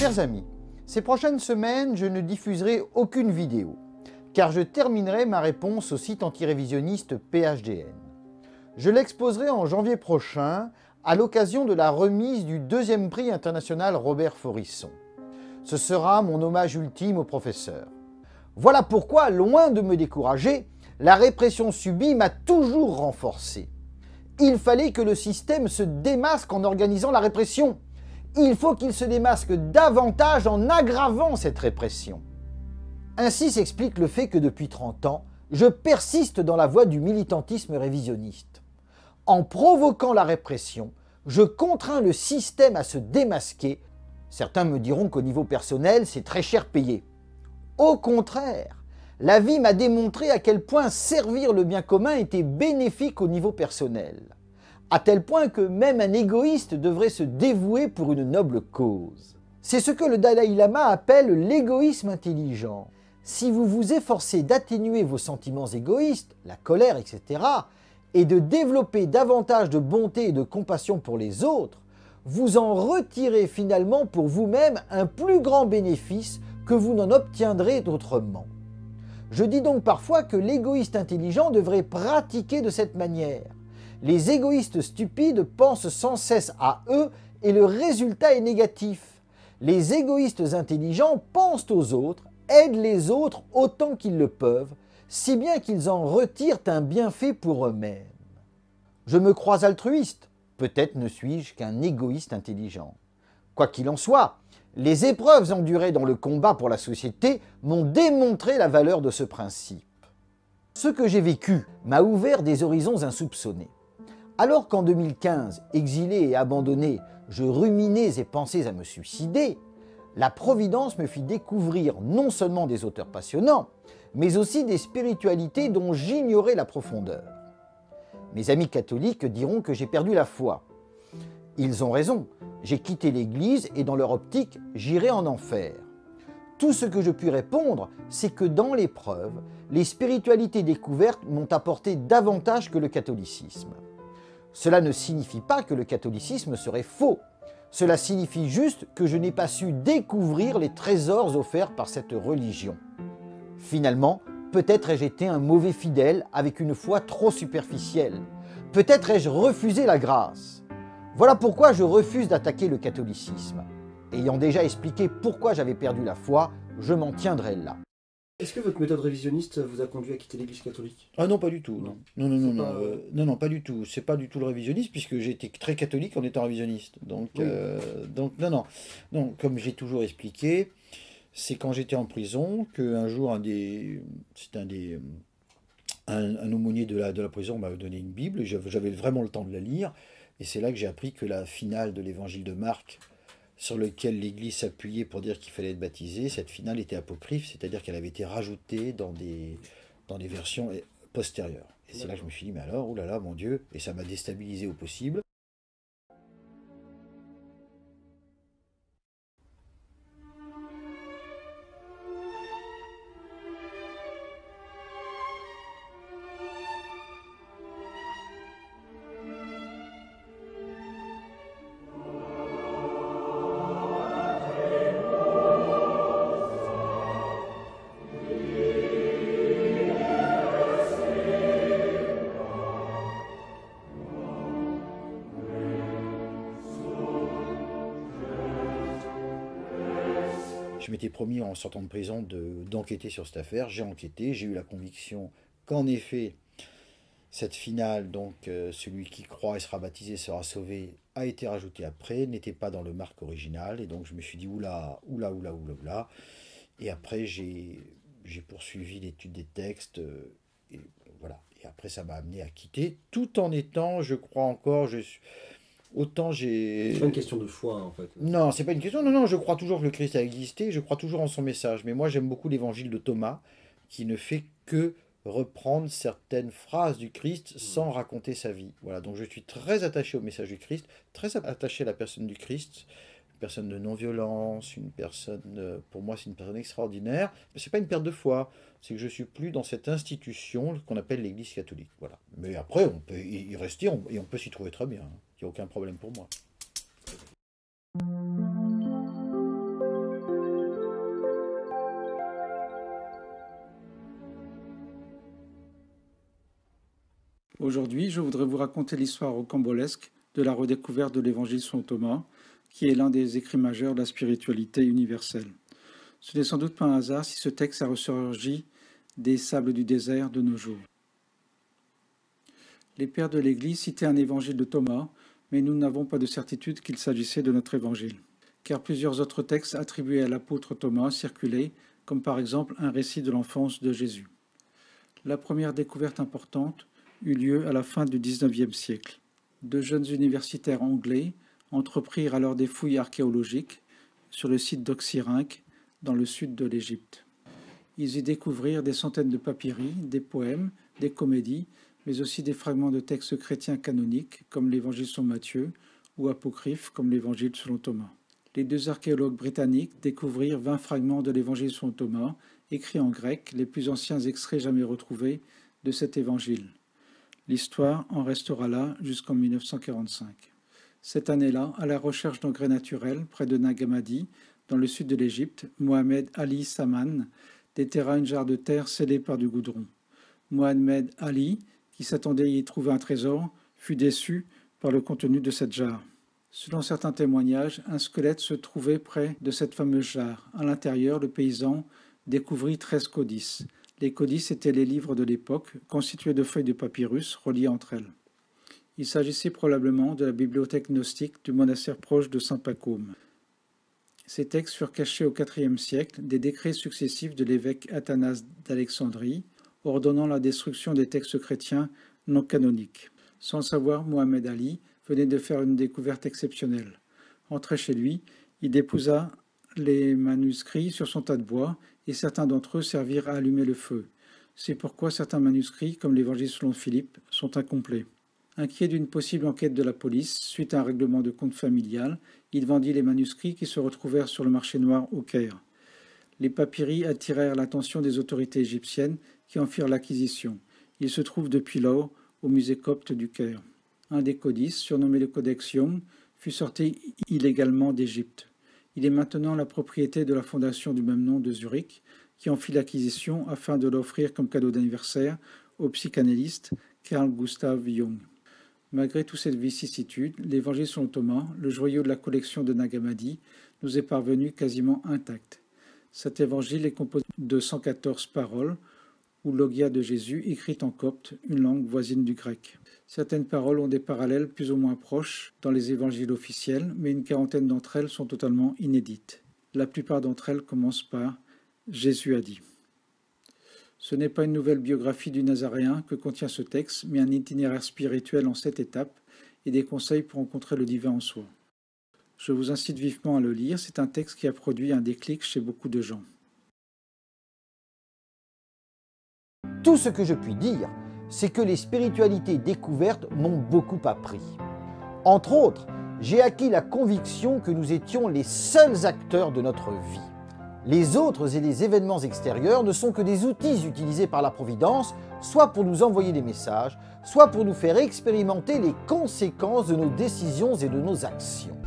Chers amis, ces prochaines semaines, je ne diffuserai aucune vidéo, car je terminerai ma réponse au site antirévisionniste PHDN. Je l'exposerai en janvier prochain, à l'occasion de la remise du 2e prix international Robert Faurisson. Ce sera mon hommage ultime au professeur. Voilà pourquoi, loin de me décourager, la répression subie m'a toujours renforcé. Il fallait que le système se démasque en organisant la répression. Il faut qu'il se démasque davantage en aggravant cette répression. Ainsi s'explique le fait que depuis 30 ans, je persiste dans la voie du militantisme révisionniste. En provoquant la répression, je contrains le système à se démasquer. Certains me diront qu'au niveau personnel, c'est très cher payé. Au contraire, la vie m'a démontré à quel point servir le bien commun était bénéfique au niveau personnel. À tel point que même un égoïste devrait se dévouer pour une noble cause. C'est ce que le Dalai Lama appelle l'égoïsme intelligent. Si vous vous efforcez d'atténuer vos sentiments égoïstes, la colère, etc., et de développer davantage de bonté et de compassion pour les autres, vous en retirez finalement pour vous-même un plus grand bénéfice que vous n'en obtiendrez autrement. Je dis donc parfois que l'égoïste intelligent devrait pratiquer de cette manière. Les égoïstes stupides pensent sans cesse à eux et le résultat est négatif. Les égoïstes intelligents pensent aux autres, aident les autres autant qu'ils le peuvent, si bien qu'ils en retirent un bienfait pour eux-mêmes. Je me crois altruiste, peut-être ne suis-je qu'un égoïste intelligent. Quoi qu'il en soit, les épreuves endurées dans le combat pour la société m'ont démontré la valeur de ce principe. Ce que j'ai vécu m'a ouvert des horizons insoupçonnés. Alors qu'en 2015, exilé et abandonné, je ruminais et pensais à me suicider, la Providence me fit découvrir non seulement des auteurs passionnants, mais aussi des spiritualités dont j'ignorais la profondeur. Mes amis catholiques diront que j'ai perdu la foi. Ils ont raison, j'ai quitté l'Église et dans leur optique, j'irai en enfer. Tout ce que je puis répondre, c'est que dans l'épreuve, les spiritualités découvertes m'ont apporté davantage que le catholicisme. Cela ne signifie pas que le catholicisme serait faux. Cela signifie juste que je n'ai pas su découvrir les trésors offerts par cette religion. Finalement, peut-être ai-je été un mauvais fidèle avec une foi trop superficielle. Peut-être ai-je refusé la grâce. Voilà pourquoi je refuse d'attaquer le catholicisme. Ayant déjà expliqué pourquoi j'avais perdu la foi, je m'en tiendrai là. Est-ce que votre méthode révisionniste vous a conduit à quitter l'Église catholique? Ah non, pas du tout. Non, pas du tout. C'est pas du tout le révisionnisme, puisque j'ai été très catholique en étant révisionniste. Donc, Oui. non. Non, comme j'ai toujours expliqué, c'est quand j'étais en prison qu'un jour, un aumônier de la prison m'a donné une Bible, et j'avais vraiment le temps de la lire, et c'est là que j'ai appris que la finale de l'évangile de Marc, sur lequel l'Église s'appuyait pour dire qu'il fallait être baptisé, cette finale était apocryphe, c'est-à-dire qu'elle avait été rajoutée dans des versions postérieures. Et c'est là que je me suis dit, mais alors, oulala, mon Dieu, et ça m'a déstabilisé au possible. Je m'étais promis en sortant de prison d'enquêter sur cette affaire. J'ai enquêté, j'ai eu la conviction qu'en effet, cette finale, donc celui qui croit et sera baptisé sera sauvé, a été rajouté après, n'était pas dans le marque original. Et donc je me suis dit oula. Et après j'ai poursuivi l'étude des textes. Et voilà. Et après ça m'a amené à quitter, tout en étant, je crois encore, autant j'ai... C'est pas une question de foi, en fait. Non, c'est pas une question. Non, je crois toujours que le Christ a existé, je crois toujours en son message. Mais moi, j'aime beaucoup l'évangile de Thomas, qui ne fait que reprendre certaines phrases du Christ sans raconter sa vie. Voilà, donc je suis très attaché au message du Christ, très attaché à la personne du Christ, une personne de non-violence, une personne, pour moi, c'est une personne extraordinaire. Mais c'est pas une perte de foi, c'est que je suis plus dans cette institution qu'on appelle l'Église catholique. Voilà. Mais après, on peut y rester et on peut s'y trouver très bien. Il n'y a aucun problème pour moi. Aujourd'hui, je voudrais vous raconter l'histoire rocambolesque de la redécouverte de l'Évangile selon Thomas, qui est l'un des écrits majeurs de la spiritualité universelle. Ce n'est sans doute pas un hasard si ce texte a ressurgi des sables du désert de nos jours. Les pères de l'Église citaient un évangile de Thomas, mais nous n'avons pas de certitude qu'il s'agissait de notre évangile, car plusieurs autres textes attribués à l'apôtre Thomas circulaient, comme par exemple un récit de l'enfance de Jésus. La première découverte importante eut lieu à la fin du XIXe siècle. Deux jeunes universitaires anglais entreprirent alors des fouilles archéologiques sur le site d'Oxyrhynque, dans le sud de l'Égypte. Ils y découvrirent des centaines de papyri, des poèmes, des comédies, mais aussi des fragments de textes chrétiens canoniques, comme l'Évangile selon Matthieu, ou apocryphes, comme l'Évangile selon Thomas. Les deux archéologues britanniques découvrirent 20 fragments de l'Évangile selon Thomas, écrits en grec, les plus anciens extraits jamais retrouvés de cet évangile. L'histoire en restera là jusqu'en 1945. Cette année-là, à la recherche d'engrais naturels près de Nag Hammadi, dans le sud de l'Égypte, Mohamed Ali Saman déterra une jarre de terre scellée par du goudron. Mohamed Ali, qui s'attendait à y trouver un trésor, fut déçu par le contenu de cette jarre. Selon certains témoignages, un squelette se trouvait près de cette fameuse jarre. À l'intérieur, le paysan découvrit 13 codices. Les codices étaient les livres de l'époque, constitués de feuilles de papyrus reliées entre elles. Il s'agissait probablement de la bibliothèque gnostique du monastère proche de Saint-Pacôme. Ces textes furent cachés au IVe siècle des décrets successifs de l'évêque Athanase d'Alexandrie, ordonnant la destruction des textes chrétiens non canoniques. Sans le savoir, Mohamed Ali venait de faire une découverte exceptionnelle. Entré chez lui, il déposa les manuscrits sur son tas de bois et certains d'entre eux servirent à allumer le feu. C'est pourquoi certains manuscrits, comme l'Évangile selon Philippe, sont incomplets. Inquiet d'une possible enquête de la police, suite à un règlement de compte familial, il vendit les manuscrits qui se retrouvèrent sur le marché noir au Caire. Les papyri attirèrent l'attention des autorités égyptiennes qui en firent l'acquisition. Il se trouve depuis lors au musée copte du Caire. Un des codices, surnommé le Codex Young, fut sorti illégalement d'Égypte. Il est maintenant la propriété de la fondation du même nom de Zurich, qui en fit l'acquisition afin de l'offrir comme cadeau d'anniversaire au psychanalyste Carl Gustav Jung. Malgré toutes ces vicissitudes, l'Évangile selon Thomas, le joyau de la collection de Nag Hammadi, nous est parvenu quasiment intact. Cet évangile est composé de 114 paroles, ou logia de Jésus, écrites en copte, une langue voisine du grec. Certaines paroles ont des parallèles plus ou moins proches dans les évangiles officiels, mais une quarantaine d'entre elles sont totalement inédites. La plupart d'entre elles commencent par « Jésus a dit ». Ce n'est pas une nouvelle biographie du Nazaréen que contient ce texte, mais un itinéraire spirituel en 7 étapes et des conseils pour rencontrer le divin en soi. Je vous incite vivement à le lire, c'est un texte qui a produit un déclic chez beaucoup de gens. Tout ce que je puis dire, c'est que les spiritualités découvertes m'ont beaucoup appris. Entre autres, j'ai acquis la conviction que nous étions les seuls acteurs de notre vie. Les autres et les événements extérieurs ne sont que des outils utilisés par la Providence, soit pour nous envoyer des messages, soit pour nous faire expérimenter les conséquences de nos décisions et de nos actions.